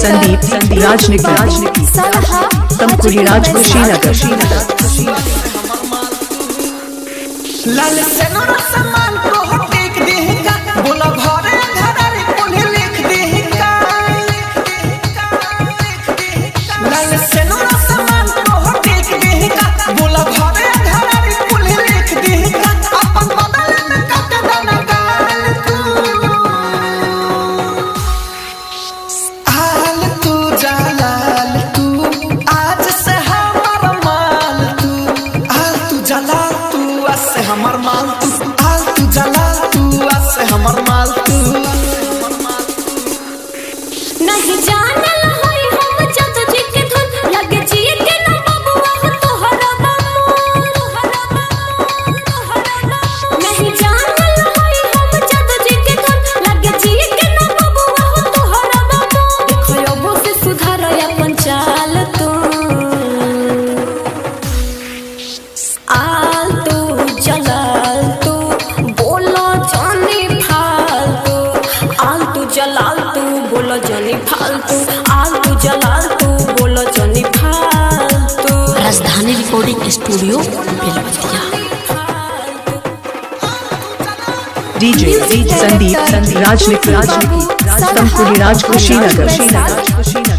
संदीप राजनीति तमकुरी राज कुशीनगर लाल सेनोर सम्मान को टेक देगा बोला भरे घरारी कोल्हे लिख देगा लाल सेनोर सम्मान को टेक देगा बोला भरे घरारी कोल्हे लिख देगा अपन बदल में काट देना गाल तू जलाल तू आज से हमारा माल तू आल तू जलाल तू आज से हमार माल तू आल तू जलाल तू आज से हमार माल तू नहीं जानल होई हम जद जी के धुन लगे जी के ना बबुआ तोहरा नहीं जानल होई हम जद जी के धुन लगे जी के ना बबुआ तोहरा देखो अब से सुधार अपन चाल तू आल तू जलाल तू बोलो जानी फालतू आल तू जलाल तू बोलो जानी फालतू आल तू जलाल तू बोलो जानी फालतू। राजधानी recording studio Belwatia. DJ Sandeep राजनीति तमकुरी राज कुशीनगर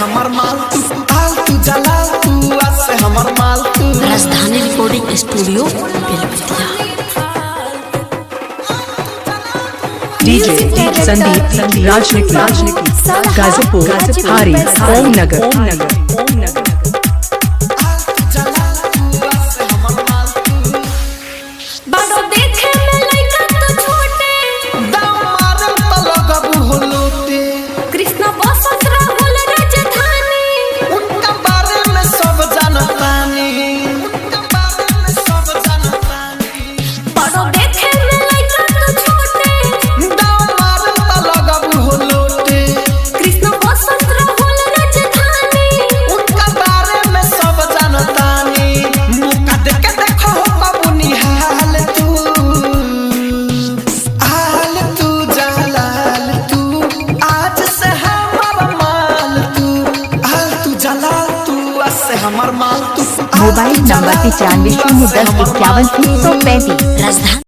हमार माल तू आल तू जलाल तू आज से हमार माल तू। राजधानी recording studio Belwatia. DJ Sandeep राजनीति गाजीपुर हारी ओम नगर हमार माल तू मोबाइल नंबर 95 010 51 335। राजधानी